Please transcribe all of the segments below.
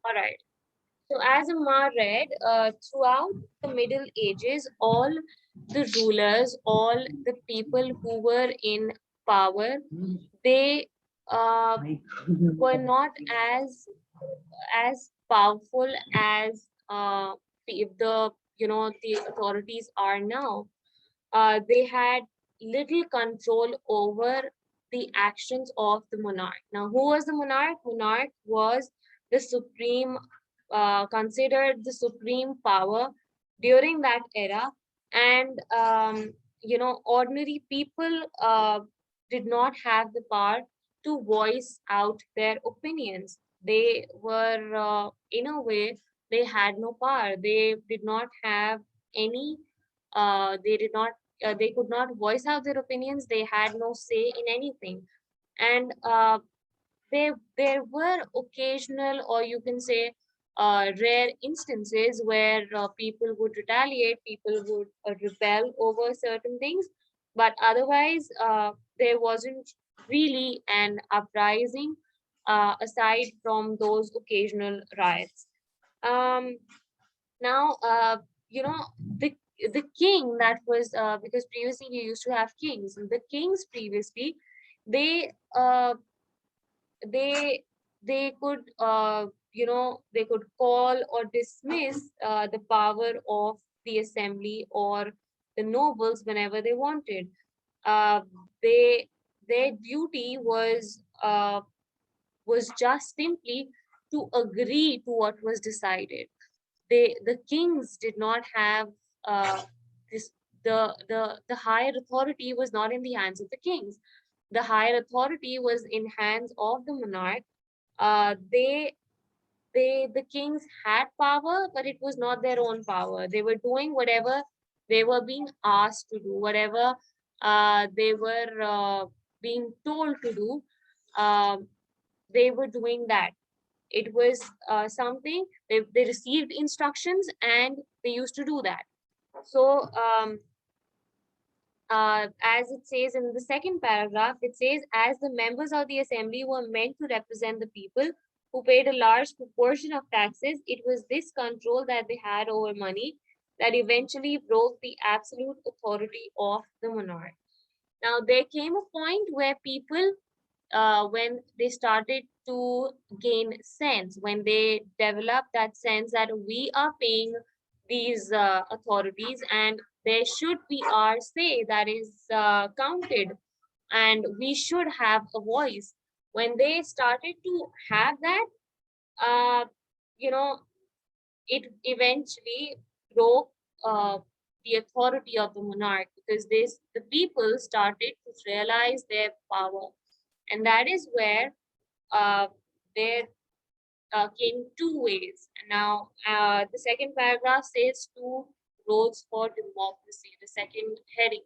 All right. So, as Amma read, throughout the Middle Ages, all the rulers, all the people who were in power, they uh, were not as powerful as the the authorities are now. They had little control over the actions of the monarch. Now, who was the monarch? Monarch was the supreme, considered the supreme power during that era, and ordinary people did not have the power to voice out their opinions. They were, in a way, they had no power. They did not have any. They did not they could not voice out their opinions. They had no say in anything, and there were occasional, or you can say rare instances where people would retaliate, people would rebel over certain things, but otherwise there wasn't really an uprising aside from those occasional riots. um, Now, you know, the king that was, because previously you used to have kings. The kings previously, they uh, they they could, they could call or dismiss the power of the assembly or the nobles whenever they wanted. Uh, they Their duty was just simply to agree to what was decided. The kings did not have this the higher authority was not in the hands of the kings. The higher authority was in hands of the monarch. Uh, they they the kings had power, but it was not their own power. They were doing whatever they were being asked to do, whatever they were being told to do. um, they were doing that. It was something they received instructions and they used to do that. So, as it says in the second paragraph, it says, as the members of the assembly were meant to represent the people who paid a large proportion of taxes, it was this control that they had over money that eventually broke the absolute authority of the monarch. Now, there came a point where people, when they started to gain sense, when they developed that sense that we are paying these authorities and there should be our say that is counted, and we should have a voice. When they started to have that, uh, you know, it eventually broke the authority of the monarch, because the people started to realize their power, and that is where uh, there came two ways. Now, the second paragraph says two roads for democracy. The second heading.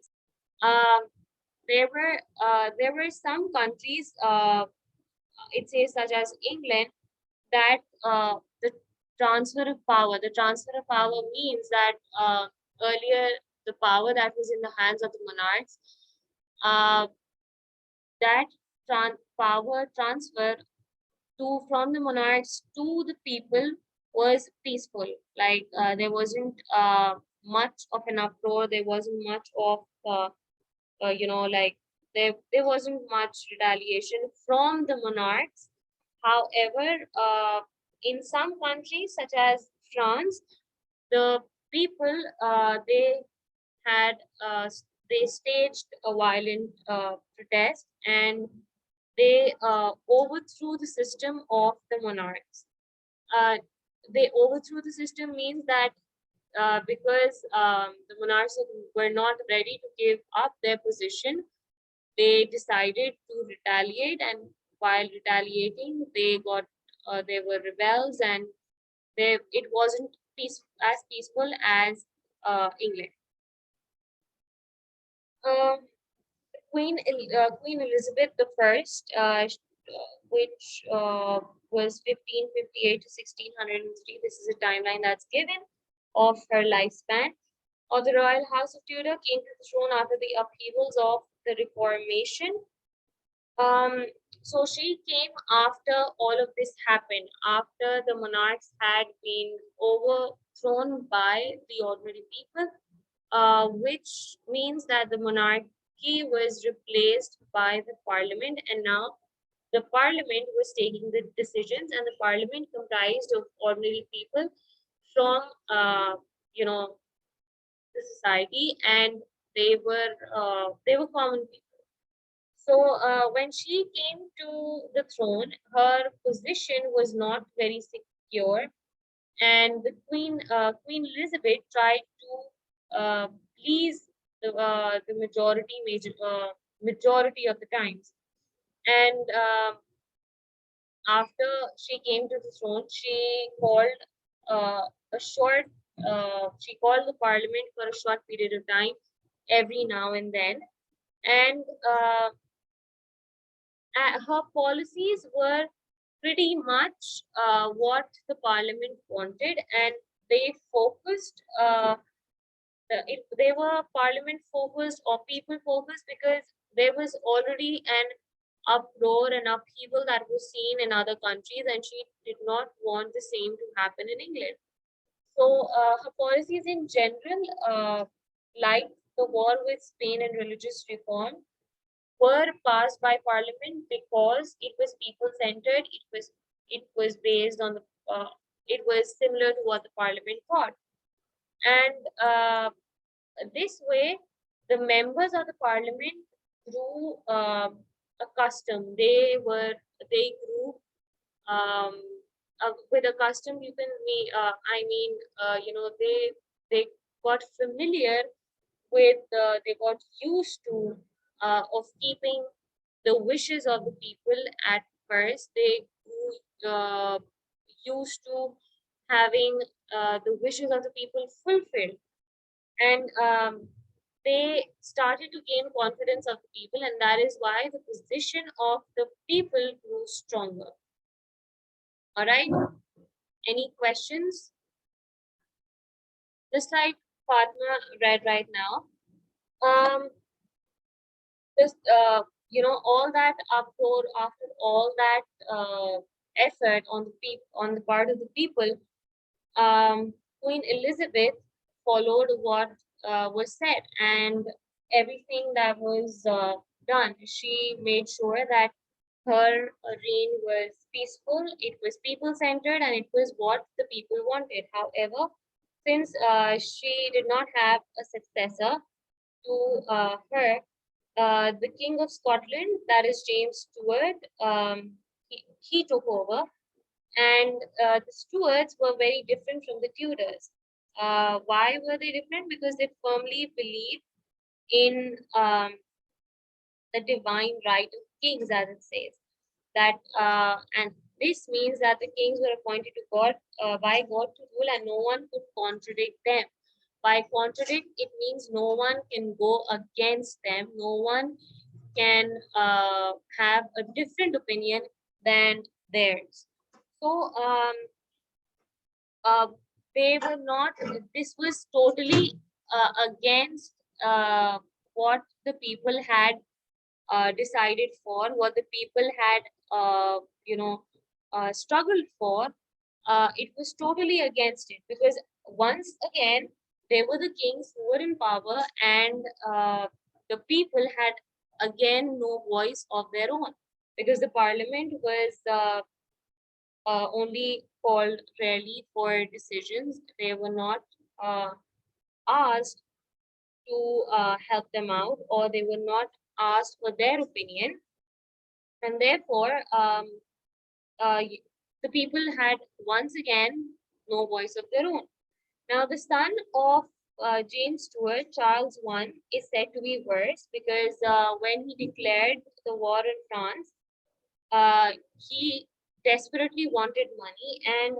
Um, there were some countries. It says such as England, that the transfer of power. The transfer of power means that earlier the power that was in the hands of the monarchs, uh, that power transfer to from the monarchs to the people was peaceful. Like there wasn't much of an uproar. There wasn't much of like there wasn't much retaliation from the monarchs. However, in some countries such as France, the people, had uh, they staged a violent protest, and they overthrew the system of the monarchs. Uh, they overthrew the system means that because the monarchs were not ready to give up their position, they decided to retaliate, and while retaliating, they were rebels, and it wasn't as peaceful as England. Um, Queen Elizabeth the First, which was 1558 to 1603. This is a timeline that's given of her lifespan. Or the royal house of Tudor came to the throne after the upheavals of the Reformation. Um, So she came after all of this happened, after the monarchs had been overthrown by the ordinary people, which means that the monarchy was replaced by the parliament, and now the parliament was taking the decisions, and the parliament comprised of ordinary people from, you know, the society, and they were common people. So when she came to the throne, her position was not very secure, and the Queen Elizabeth tried to please the majority of the times. And after she came to the throne, uh, a short she called the parliament for a short period of time every now and then, and her policies were pretty much what the parliament wanted, and they focused they were parliament focused or people focused, because there was already an uproar and upheaval that was seen in other countries, and she did not want the same to happen in England. So her policies in general, like the war with Spain and religious reform, were passed by parliament because it was people centered. It was based on the it was similar to what the parliament thought, and this way the members of the parliament grew accustomed. They grew um, with accustomed. You can me I mean they got familiar with they got used to of keeping the wishes of the people. At first they grew used to having the wishes of the people fulfilled, and they started to gain confidence of the people, and that is why the position of the people grew stronger. All right, any questions? Just like Fatma read right now, um just all that uproar, after all that effort on on the part of the people, um, Queen Elizabeth followed what was said, and everything that was done. She made sure that her reign was peaceful, it was people centered, and it was what the people wanted. However, since she did not have a successor to her, the King of Scotland, that is James Stuart, he took over, and the Stuarts were very different from the Tudors. Why were they different? Because they firmly believed in the divine right of kings, as it says. That and this means that the kings were appointed to God by God to rule, and no one could contradict them. By contradict, it means no one can go against them. No one can have a different opinion than theirs. So uh, they were not. This was totally against what the people had decided for, what the people had struggled for. It was totally against it, because once again they were the kings who were in power, and the people had again no voice of their own, because the parliament was only called rarely for decisions. They were not uh, asked to help them out, or they were not asked for their opinion, and therefore uh, the people had once again no voice of their own. Now, the son of James Stuart, Charles I, is said to be worse, because when he declared the war in France, he desperately wanted money, and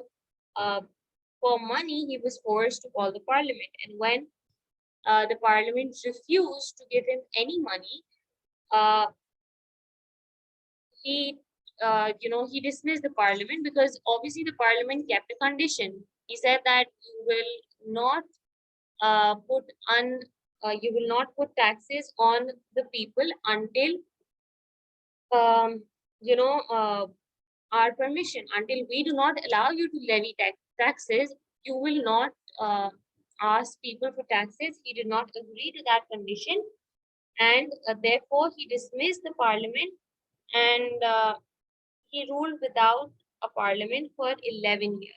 uh, for money, he was forced to call the parliament. And when the parliament refused to give him any money, uh, he dismissed the parliament, because obviously the parliament kept a condition. He said that not uh, put un you will not put taxes on the people until um, our permission. Until we do not allow you to levy taxes, you will not ask people for taxes. He did not agree to that condition, and therefore he dismissed the parliament, and he ruled without a parliament for 11 years.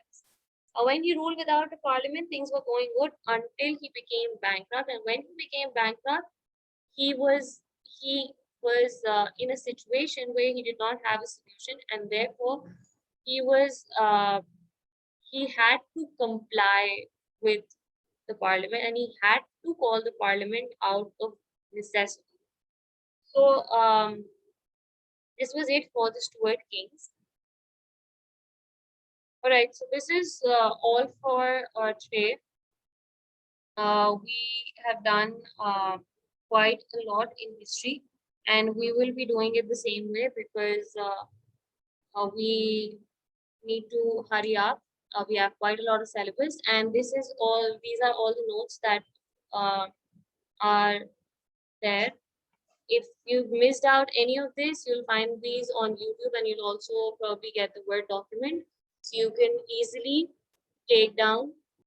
When he ruled without a parliament, things were going good until he became bankrupt. And when he became bankrupt, he was he was in a situation where he did not have a solution, and therefore he was he had to comply with the parliament, and he had to call the parliament out of necessity. So this was it for the Stuart kings. All right, so this is all for today. We have done quite a lot in history, and we will be doing it the same way because we need to hurry up. We have quite a lot of syllabus, and these are all the notes that uh, are there. If you've missed out any of this, you'll find these on YouTube, and you'll also probably get the Word document. So you can easily take down